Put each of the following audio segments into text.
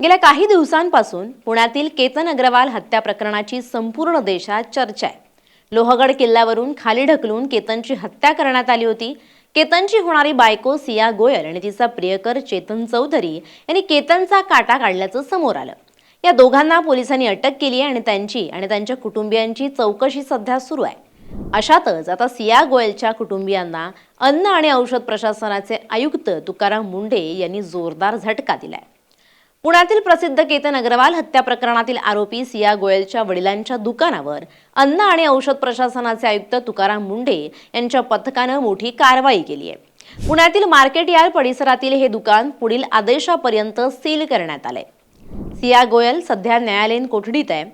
गेल्या काही दिवसांपासून पुण्यातील केतन अग्रवाल हत्या प्रकरणाची संपूर्ण देशात चर्चा आहे। लोहगड किल्ल्यावरून खाली ढकलून केतनची हत्या करण्यात आली होती। केतनची होणारी बायको सिया गोयल आणि तिचा प्रियकर चेतन चौधरी यांनी केतनचा काटा काढल्याचं समोर आलं। या दोघांना पोलिसांनी अटक केली आहे आणि त्यांच्या कुटुंबियांची चौकशी सध्या सुरू आहे। अशातच आता सिया गोयलच्या कुटुंबियांना अन्न आणि औषध प्रशासनाचे आयुक्त तुकाराम मुंढे यांनी जोरदार झटका दिलाय। पुण्यातील प्रसिद्ध केतन अग्रवाल हत्या प्रकरणातील आरोपी सिया गोयलच्या वडिलांच्या दुकानावर अन्न आणि औषध प्रशासनाचे आयुक्त तुकाराम मुंढे यांच्या पथकाने मोठी कारवाई केली आहे। पुण्यातील मार्केट यार्ड परिसरातील हे दुकान पुढील आदेशापर्यंत सील करण्यात आले। सिया गोयल सध्या न्यायालयीन कोठडीत आहे।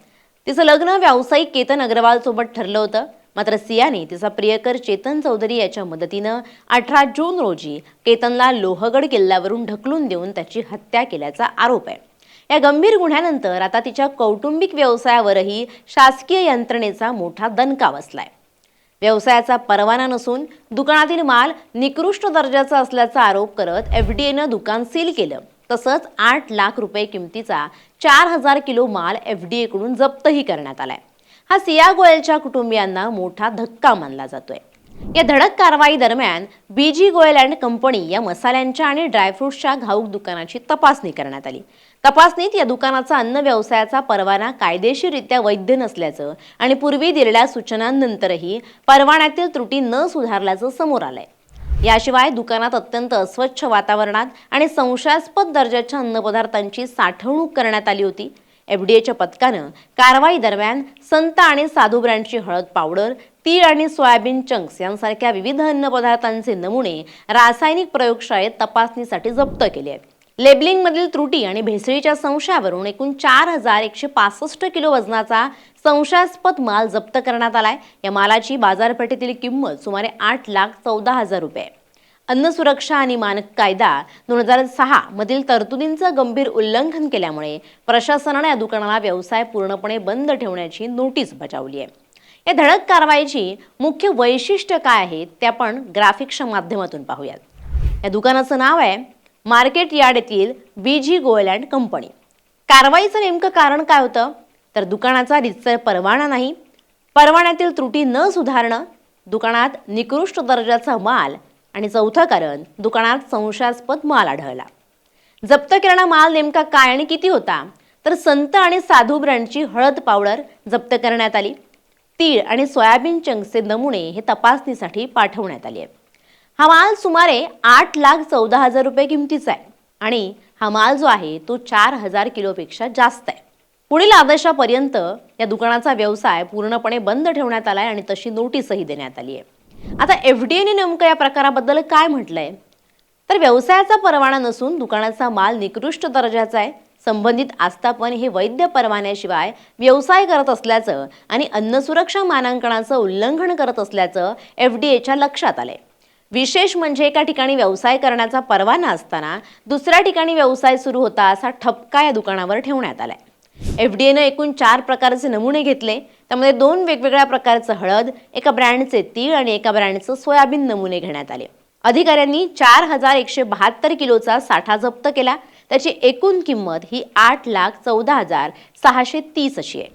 तिचं लग्न व्यावसायिक केतन अग्रवाल सोबत ठरलं होतं, मात्र सियाने तिचा प्रियकर चेतन चौधरी याच्या मदतीनं 18 जून रोजी केतनला लोहगड किल्ल्यावरून ढकलून देऊन त्याची हत्या केल्याचा आरोप आहे। या गंभीर गुन्ह्यानंतर आता तिच्या कौटुंबिक व्यवसायावरही शासकीय यंत्रणेचा मोठा दणका बसलाय। व्यवसायाचा परवाना नसून दुकानातील माल निकृष्ट दर्जाचा असल्याचा आरोप करत एफडीएनं दुकान सील केलं। तसंच 8 लाख रुपये किमतीचा 4000 किलो माल एफडीएकडून जप्तही करण्यात आलाय। हा सिया गोयलच्या कुटुंबियांना मोठा धक्का मानला जातोय। या धडक कारवाई दरम्यान बीजी गोयल अँड कंपनी या मसाल्यांच्या आणि ड्रायफ्रुट्सच्या घाऊक दुकानाची तपासणी करण्यात आली। तपासणीत या दुकानाचा अन्न व्यवसायाचा परवाना कायदेशीररित्या वैध नसल्याचं आणि पूर्वी दिलेल्या सूचनांनंतरही परवान्यातील त्रुटी न सुधारल्याचं समोर आलंय। याशिवाय दुकानात अत्यंत अस्वच्छ वातावरणात आणि संशयास्पद दर्जाच्या अन्नपदार्थांची साठवणूक करण्यात आली होती। एफडीएच्या पथकानं कारवाई दरम्यान संत आणि साधू ब्रँडची हळद पावडर, तीळ आणि सोयाबीन चंक्स यांसारख्या विविध अन्नपदार्थांचे नमुने रासायनिक प्रयोगशाळेत तपासणीसाठी जप्त केले आहेत। लेबलिंगमधील त्रुटी आणि भेसळीच्या संशयावरून एकूण 4165 किलो वजनाचा संशयास्पद माल जप्त करण्यात आलाय। या मालाची बाजारपेठेतील किंमत सुमारे 8,14,000 रुपये। अन्न सुरक्षा आणि मानक कायदा 2006 मधील तरतुदींचं गंभीर उल्लंघन केल्यामुळे प्रशासनाने या दुकानाला व्यवसाय पूर्णपणे बंद ठेवण्याची नोटीस बजावली आहे। या धडक कारवाईची मुख्य वैशिष्ट्य काय आहेत ते आपण ग्राफिक्सच्या माध्यमातून पाहूयात। या दुकानाचं नाव आहे मार्केट यार्ड येथील बीजी गोयल अँड कंपनी। कारवाईचं नेमकं कारण काय होतं तर दुकानाचा रितसर परवाना नाही, परवान्यातील त्रुटी न सुधारणं, दुकानात निकृष्ट दर्जाचा माल आणि चौथं कारण दुकानात संशयास्पद माल आढळला। जप्त केलेला माल नेमका काय आणि किती होता तर संत आणि साधू ब्रँडची हळद पावडर जप्त करण्यात आली। तीळ आणि सोयाबीन चंक्सचे नमुने हे तपासणीसाठी पाठवण्यात आले आहेत। हा माल सुमारे 8,14,000 रुपये किमतीचा आहे आणि हा माल जो आहे तो 4000 किलोपेक्षा जास्त आहे। पुढील आदेशापर्यंत या दुकानाचा व्यवसाय पूर्णपणे बंद ठेवण्यात आलाय आणि तशी नोटीसही देण्यात आली आहे। आता एफडीएने नेमकं या प्रकाराबद्दल काय म्हटलंय तर व्यवसायाचा परवाना नसून दुकानाचा माल निकृष्ट दर्जाचा आहे। संबंधित आस्थापन हे वैध परवान्याशिवाय व्यवसाय करत असल्याचं आणि अन्न सुरक्षा मानांकनाचं उल्लंघन करत असल्याचं एफडीएच्या लक्षात आलंय। विशेष म्हणजे एका ठिकाणी व्यवसाय करण्याचा परवाना असताना दुसऱ्या ठिकाणी व्यवसाय सुरू होता असा ठपका या दुकानावर ठेवण्यात आलाय। एफडीएने एकूण 4 प्रकारचे नमुने घेतले, त्यामध्ये 2 वेगवेगळ्या प्रकारचं हळद, एका ब्रँडचे तीळ आणि एका ब्रँडचं सोयाबीन नमुने घेण्यात आले। अधिकाऱ्यांनी 4172 किलोचा साठा जप्त केला। त्याची एकूण किंमत ही 8,14,630 अशी आहे।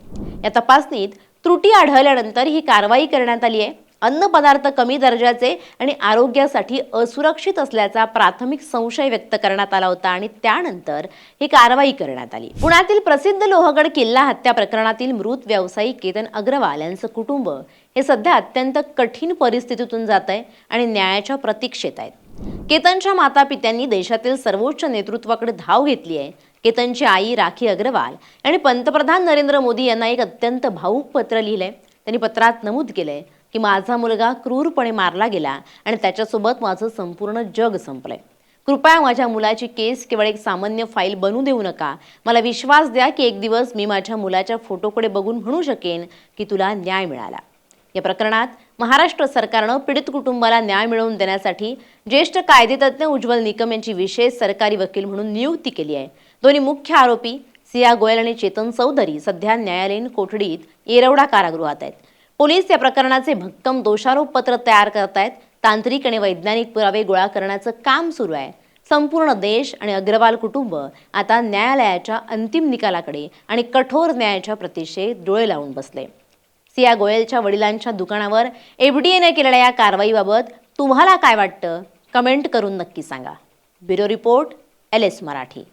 या तपासणीत त्रुटी आढळल्यानंतर ही कारवाई करण्यात आली आहे। अन्न पदार्थ कमी दर्जाचे आणि आरोग्यासाठी असुरक्षित असल्याचा प्राथमिक संशय व्यक्त करण्यात आला होता आणि त्यानंतर ही कारवाई करण्यात आली। पुण्यातील प्रसिद्ध लोहगड किल्ला हत्या प्रकरणातील मृत व्यावसायिक केतन अग्रवाल यांचं कुटुंब हे सध्या अत्यंत कठीण परिस्थितीतून जात आहे आणि न्यायाच्या प्रतीक्षेत आहेत। केतनच्या मातापित्यांनी देशातील सर्वोच्च नेतृत्वाकडे धाव घेतली आहे। केतनची आई राखी अग्रवाल आणि पंतप्रधान नरेंद्र मोदी यांना एक अत्यंत भावूक पत्र लिहिलंय। त्यांनी पत्रात नमूद केलंय की माझा मुलगा क्रूरपणे मारला गेला आणि त्याच्यासोबत माझं संपूर्ण जग संपलंय। कृपया माझ्या मुलाची केस केवळ एक सामान्य फाईल बनू देऊ नका। मला विश्वास द्या की एक दिवस मी माझ्या मुलाच्या फोटोकडे बघून म्हणू शकेन की तुला न्याय मिळाला। या प्रकरणात महाराष्ट्र सरकारनं पीडित कुटुंबाला न्याय मिळवून देण्यासाठी ज्येष्ठ कायदेतज्ञ उज्ज्वल निकम यांची विशेष सरकारी वकील म्हणून नियुक्ती केली आहे। दोन्ही मुख्य आरोपी सिया गोयल आणि चेतन चौधरी सध्या न्यायालयीन कोठडीत येरवडा कारागृहात आहेत। पोलीस या प्रकरणाचे भक्कम दोषारोप पत्र तयार करतायत। तांत्रिक आणि वैज्ञानिक पुरावे गोळा करण्याचं काम सुरू आहे। संपूर्ण देश आणि अग्रवाल कुटुंब आता न्यायालयाच्या अंतिम निकालाकडे आणि कठोर न्यायाच्या प्रतीक्षेत डोळे लावून बसले. सिया गोयलच्या वडिलांच्या दुकानावर एफडीएने केलेल्या या कारवाईबाबत तुम्हाला काय वाटतं? कमेंट करून नक्की सांगा. Bureau report, LS Marathi.